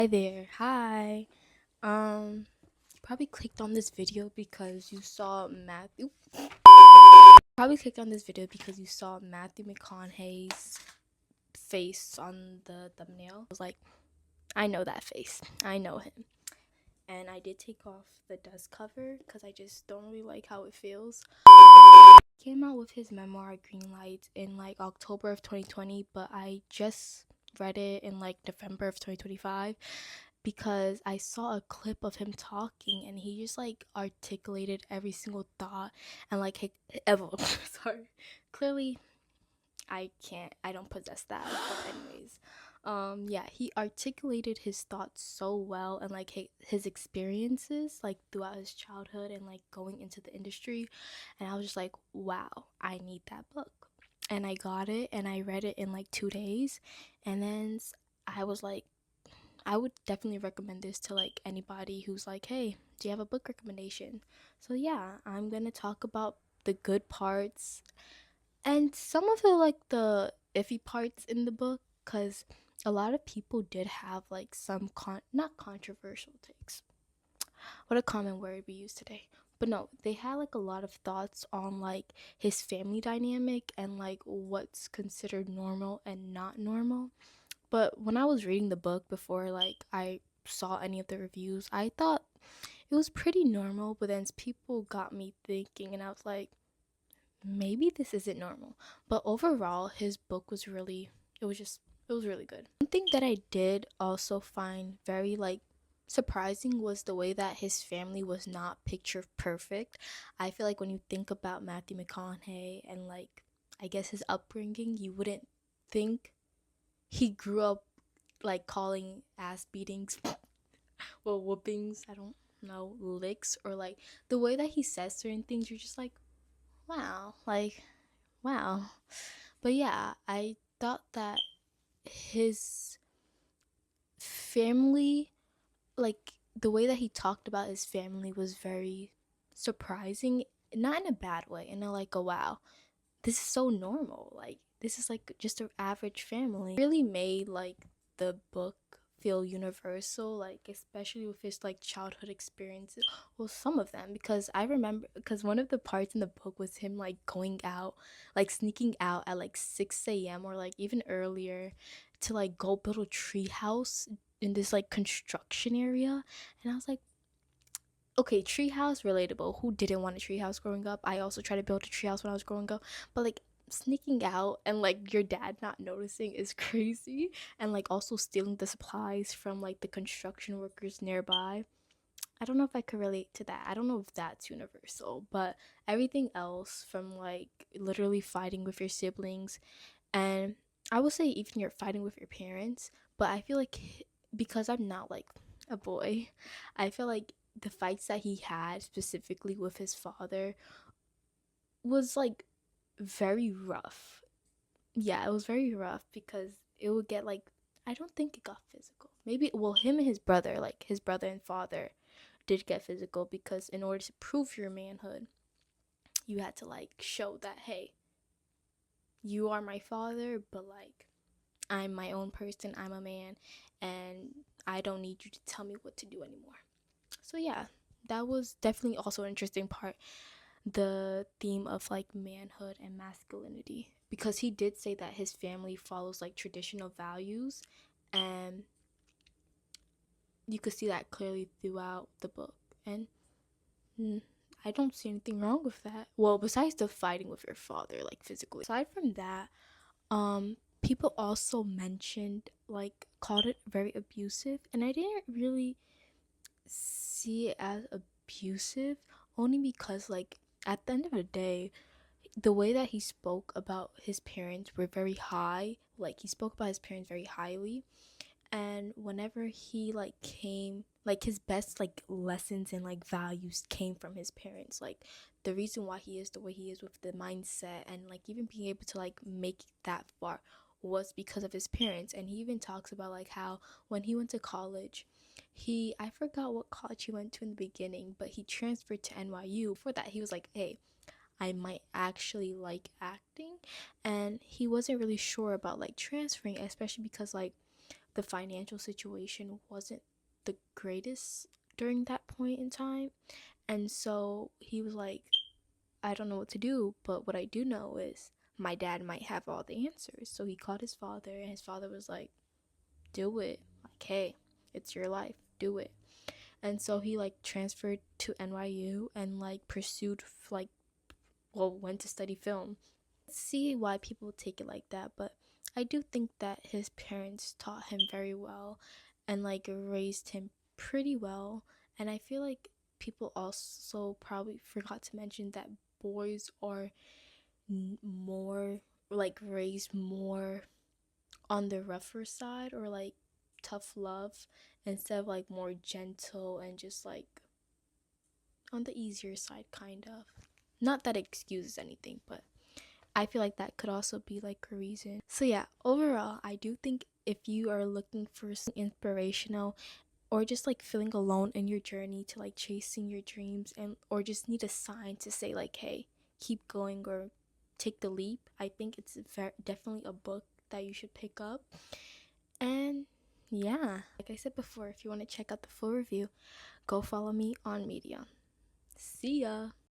Hi there. Hi. You probably clicked on this video because you saw Matthew. Probably clicked on this video because you saw Matthew McConaughey's face on the thumbnail. I was like, I know that face. I know him. And I did take off the dust cover because I just don't really like how it feels. He came out with his memoir Greenlights in like October of 2020, but I just read it in like November of 2025 because I saw a clip of him talking and he just like articulated every single thought and like sorry, clearly I don't possess that, but anyways, yeah, he articulated his thoughts so well and like his experiences like throughout his childhood and like going into the industry, and I was just like, wow, I need that book. And I got it and I read it in like 2 days, and then I was like, I would definitely recommend this to like anybody who's like, hey, do you have a book recommendation? So yeah, I'm gonna talk about the good parts and some of the iffy parts in the book, because a lot of people did have like some not controversial takes. What a common word we use today. But no, they had like a lot of thoughts on like his family dynamic and like what's considered normal and not normal. But when I was reading the book before like I saw any of the reviews, I thought it was pretty normal, but then people got me thinking and I was like, maybe this isn't normal. But overall, his book was really, it was really good. One thing that I did also find very like surprising was the way that his family was not picture perfect. I feel like when you think about Matthew McConaughey and like I guess his upbringing, you wouldn't think he grew up like calling ass beatings, well, whoopings, I don't know, licks, or like the way that he says certain things, you're just like, wow, like, wow. But yeah, I thought that his family, like the way that he talked about his family was very surprising, not in a bad way, in a like a wow, this is so normal. Like this is like just an average family. It really made like the book feel universal, like especially with his like childhood experiences. Well, some of them, because I remember because one of the parts in the book was him like going out, like sneaking out at like 6 a.m. or like even earlier to like go build a tree house in this like construction area. And I was like, okay, treehouse relatable. Who didn't want a treehouse growing up? I also tried to build a treehouse when I was growing up, but like sneaking out and like your dad not noticing is crazy, and like also stealing the supplies from like the construction workers nearby. I don't know if I could relate to that. I don't know if that's universal, but everything else from like literally fighting with your siblings, and I would say even you're fighting with your parents, but I feel like because I'm not like a boy, I feel like the fights that he had specifically with his father was like very rough. Yeah, it was very rough because it would get like, I don't think it got physical. Maybe, well, him and his brother, like his brother and father, did get physical because in order to prove your manhood, you had to like show that, hey, you are my father, but like I'm my own person, I'm a man, and I don't need you to tell me what to do anymore. So yeah, that was definitely also an interesting part, the theme of like manhood and masculinity, because he did say that his family follows like traditional values, and you could see that clearly throughout the book. And mm, I don't see anything wrong with that. Well, besides the fighting with your father, like physically. Aside from that, people also mentioned like called it very abusive, and I didn't really see it as abusive, only because like at the end of the day, the way that he spoke about his parents were very high. Like he spoke about his parents very highly, and whenever he like came, like his best like lessons and like values came from his parents. Like the reason why he is the way he is with the mindset and like even being able to like make it that far was because of his parents. And he even talks about like how when he went to college, I forgot what college he went to in the beginning, but he transferred to NYU. For that, he was like, hey, I might actually like acting. And he wasn't really sure about like transferring, especially because like the financial situation wasn't the greatest during that point in time. And so he was like, I don't know what to do, but what I do know is my dad might have all the answers. So he called his father, and his father was like, do it. Like, hey, it's your life, do it. And so he like transferred to NYU and like pursued like, well, went to study film. See why people take it like that, but I do think that his parents taught him very well and like raised him pretty well. And I feel like people also probably forgot to mention that boys are more like raised more on the rougher side, or like tough love, instead of like more gentle and just like on the easier side, kind of. Not that it excuses anything, but I feel like that could also be like a reason. So yeah, overall, I do think if you are looking for something inspirational, or just like feeling alone in your journey to like chasing your dreams, and or just need a sign to say like, hey, keep going or take the leap, I think it's definitely a book that you should pick up. And yeah, like I said before, if you want to check out the full review, go follow me on Medium. See ya.